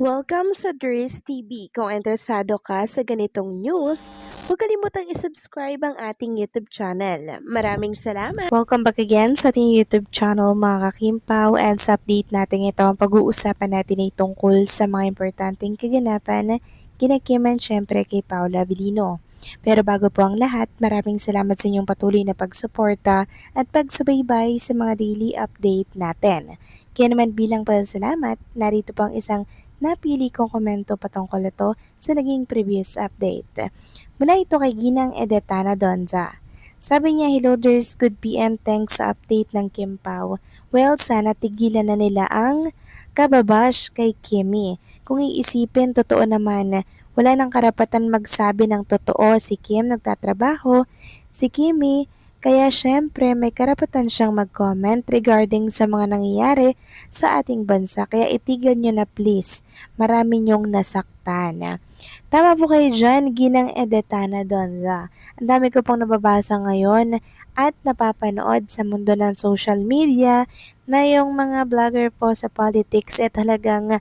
Welcome sa Dries TV. Kung interesado ka sa ganitong news, huwag kalimutang isubscribe ang ating YouTube channel. Maraming salamat! Welcome back again sa ating YouTube channel mga kakimpaw, and sa update natin ito, ang pag-uusapan natin ay tungkol sa mga importanteng kaganapan kinakiman syempre kay Paula Avellino. Pero bago po ang lahat, maraming salamat sa inyong patuloy na pagsuporta at pagsubaybay sa mga daily update natin. Kaya naman bilang pasalamat, narito pang isang napili kong komento patungkol ito sa naging previous update. Mula ito kay Ginang Edetana Donza. Sabi niya, hello there's good PM, thanks sa update ng Kim Pao. Well, sana tigilan na nila ang kababash kay Kimi. Kung iisipin, totoo naman, wala nang karapatan magsabi ng totoo. Si Kim nagtatrabaho, si Kimi, kaya syempre may karapatan siyang mag-comment regarding sa mga nangyayari sa ating bansa. Kaya itigil nyo na please. Marami nyong nasaktan. Tama po kayo dyan, Ginang Edetana Donza. Ang dami ko pong nababasa ngayon at napapanood sa mundo ng social media na yung mga vlogger po sa politics talagang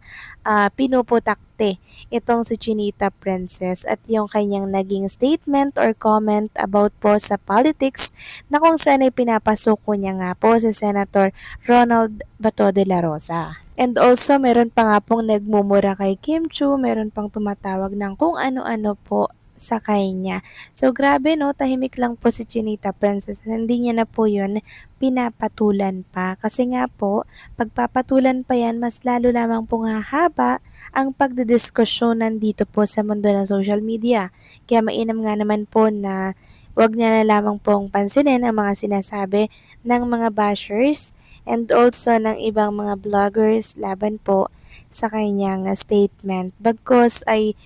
pinuputakte itong si Chinita Princess at yung kanyang naging statement or comment about po sa politics na kung saan ay pinapasuko niya nga po sa Senator Ronald Bato de la Rosa. And also, meron pa nga pong nagmumura kay Kim Chu, meron pang tumatawag ng kung ano-ano po sa kanya. So, grabe no, tahimik lang po si Chinita Princess. Hindi niya na po yun pinapatulan pa. Kasi nga po, pagpapatulan pa yan, mas lalo lamang pong hahaba ang pagdidiskusyonan dito po sa mundo ng social media. Kaya mainam nga naman po na wag niya na lamang pong pansinin ang mga sinasabi ng mga bashers and also ng ibang mga vloggers laban po sa kanyang statement. Bagkos ay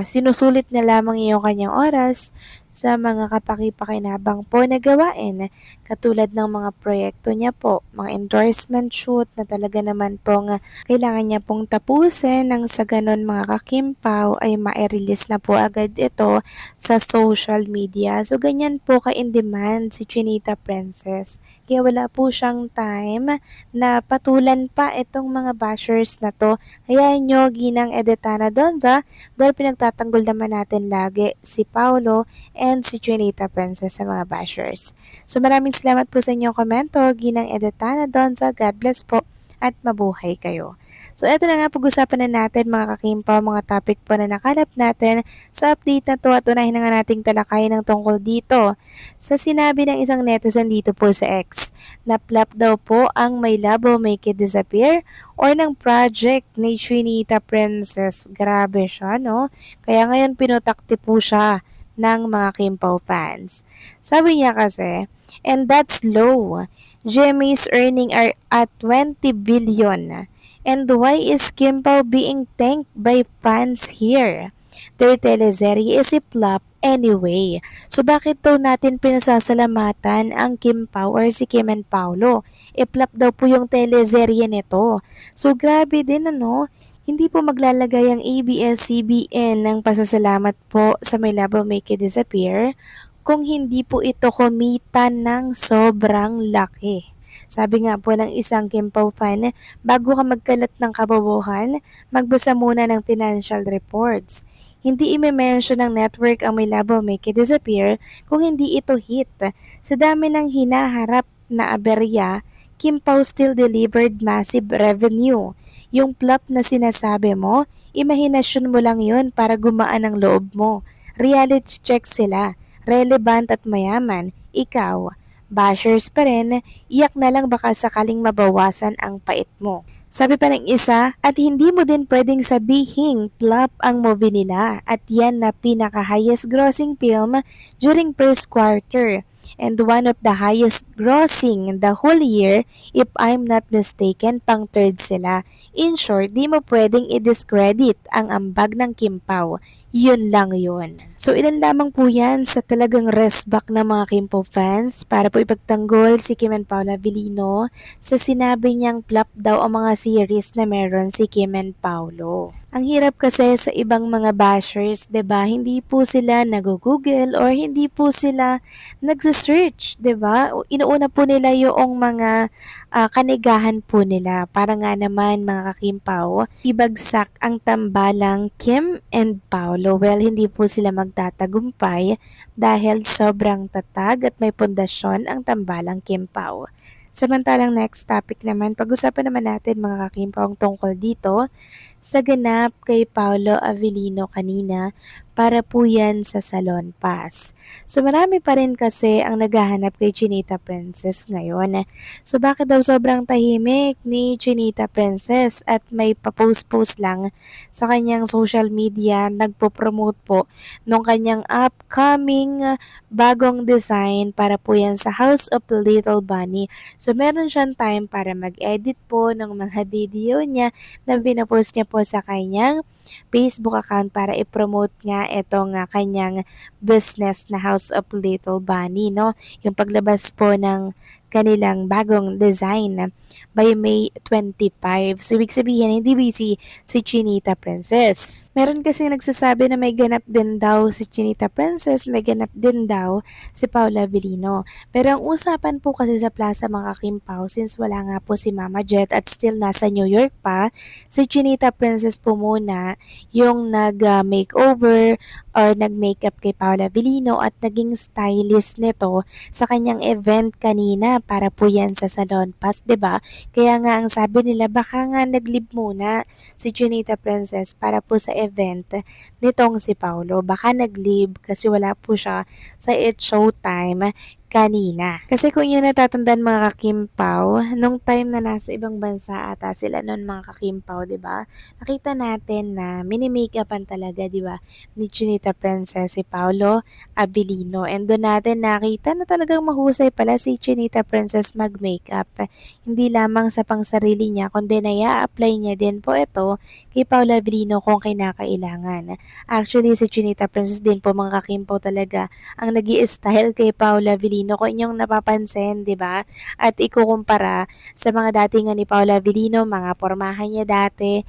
sinusulit na lamang yung kanyang oras sa mga kapaki-pakinabang po na gawain katulad ng mga proyekto niya po, mga endorsement shoot na talaga naman pong kailangan niya pong tapusin nang sa ganon mga kakimpaw ay ma-release na po agad ito sa social media. So ganyan po ka-in-demand si Chinita Princess. Kaya wala po siyang time na patulan pa itong mga bashers na to. Hayaan nyo, Ginang Edetana Donza, dahil pinagtatanggol naman natin lagi si Paulo and si Chinita Princess sa mga bashers. So maraming salamat po sa inyong komento, Ginang Edetana Donza. God bless po at mabuhay kayo. So eto na nga, pag-usapan na natin mga kakimpaw, mga topic po na nakalap natin sa update na to at unahin na nga nating talakayin ng tungkol dito. Sa sinabi ng isang netizen dito po sa X, naplap daw po ang May Labo Make It Disappear or ng project ni Chinita Princess. Grabe siya, no? Kaya ngayon pinutakti po siya ng mga Kimpaw fans. Sabi niya kasi, and that's low. Jimmy's earning are at 20 billion. And why is Kimpaw being thanked by fans here? Their teleserye is a flop anyway. So bakit daw natin pinasasalamatan ang Kimpaw or si Kim and Paulo? I-flop daw po yung teleserye nito. So grabe din ano? Hindi po maglalagay ang ABS-CBN ng pasasalamat po sa May Labo Make It Disappear kung hindi po ito kumita ng sobrang laki. Sabi nga po ng isang Kimpaw fan, bago ka magkalat ng kabobohan, magbasa muna ng financial reports. Hindi i-mention ng network ang May Labo Make It Disappear kung hindi ito hit. Sa dami ng hinaharap na aberya, Kimpaw still delivered massive revenue. Yung flop na sinasabi mo, imahinasyon mo lang yun para gumaan ang loob mo. Reality check sila, relevant at mayaman. Ikaw, bashers pa rin, iyak na lang baka sakaling mabawasan ang pait mo. Sabi pa ng isa, at hindi mo din pwedeng sabihing flop ang movie nila at yan na pinaka-highest grossing film during first quarter and one of the highest grossing in the whole year if I'm not mistaken, pang third sila. In short, di mo pwedeng i-discredit ang ambag ng Kimpaw. Yun lang yun. So ilan lamang po yan sa talagang rest back ng mga Kimpaw fans para po ipagtanggol si Kim and Paula Avellino sa sinabi niyang flop daw ang mga series na meron si Kim and Paulo. Ang hirap kasi sa ibang mga bashers, 'di ba? Hindi po sila nag-google or hindi po sila nagse-search, 'di ba? inuuna po nila yoong mga kanigahan po nila para nga naman mga kakimpaw, ibagsak ang tambalang Kim and Paolo. Well, hindi po sila magtatagumpay dahil sobrang tatag at may pundasyon ang tambalang Kim Pao. Samantalang next topic naman, pag-usapan naman natin mga kakimpaw tungkol dito sa ganap kay Paolo Avellino kanina para po yan sa Salon Pass. So marami pa rin kasi ang naghahanap kay Chinita Princess ngayon. So bakit daw sobrang tahimik ni Chinita Princess at may papost-post lang sa kanyang social media nagpo-promote po nung kanyang upcoming bagong design para po yan sa House of Little Bunny. So meron siyang time para mag-edit po ng mga video niya na pinopost niya po sa kanyang Facebook account para i-promote nga itong kanyang business na House of Little Bunny, no? Yung paglabas po ng kanilang bagong design by May 25. So, ibig sabihin, hindi busy si Chinita Princess. Meron kasi nagsasabi na may ganap din daw si Chinita Princess, may ganap din daw si Paula Avellino. Pero ang usapan po kasi sa plaza mga Kimpaw, since wala nga po si Mama Jet at still nasa New York pa, si Chinita Princess po muna yung nag-makeover or nag-makeup kay Paula Avellino at naging stylist nito sa kanyang event kanina para po yan sa Salon Pass, 'di ba? Kaya nga ang sabi nila baka nga nag-leave muna si Chinita Princess para po sa event nitong si Paulo. Baka nag-leave kasi wala po siya sa It's Showtime kanina. Kasi kung yun natatandaan mga kakimpaw, nung time na nasa ibang bansa ata sila nun mga kakimpaw, di ba? Nakita natin na mini-makeupan talaga, di ba? Ni Chinita Princess si Paulo Abilino. And doon natin nakita na talagang mahusay pala si Chinita Princess mag-makeup. Hindi lamang sa pangsarili niya, kundi na apply niya din po ito kay Paula Abilino kung kinakailangan. Actually, si Chinita Princess din po mga kakimpaw talaga ang nag-i-style kay Paula Avellino kung inyong napapansin, 'di ba? At ikukumpara sa mga datingan ni Paula Avellino, mga pormahan niya dati,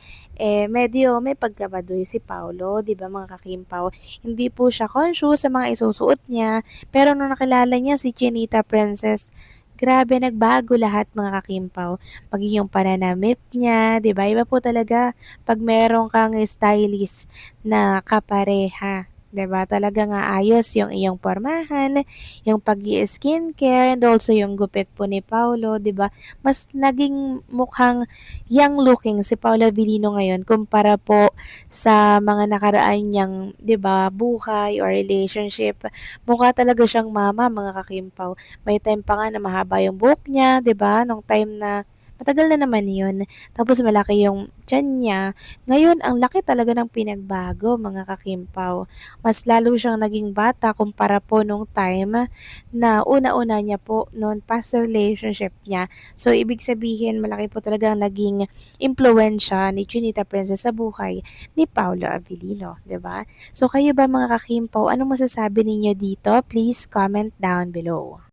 medyo may pagkabaduy si Paulo, 'di ba mga kakimpaw? Hindi po siya conscious sa mga isusuot niya, pero nung nakilala niya si Chinita Princess, grabe nagbago lahat mga kakimpaw. Maging yung pananamit niya, 'di ba? Iba po talaga pag meron kang stylist na kapareha. 'Di ba? Talaga nga ayos yung iyong pormahan, yung pag-i-skincare, and also yung gupit po ni Paulo, 'di ba? Mas naging mukhang young looking si Paula Avellino ngayon kumpara po sa mga nakaraan niyang, 'di ba, buhay or relationship. Mukha talaga siyang mama, mga kakimpaw. May time pa nga na mahaba yung buhok niya, 'di ba? Nung time na matagal na naman 'yun. Tapos malaki yung tiyan niya. Ngayon, ang laki talaga ng pinagbago, mga kakimpaw. Mas lalo siyang naging bata kumpara po nung time na una-una niya po noon past relationship niya. So, ibig sabihin, malaki po talagang naging impluensya ni Chinita Princess sa buhay ni Paolo Avellino, 'di ba? So, kayo ba mga kakimpaw, anong masasabi ninyo dito? Please comment down below.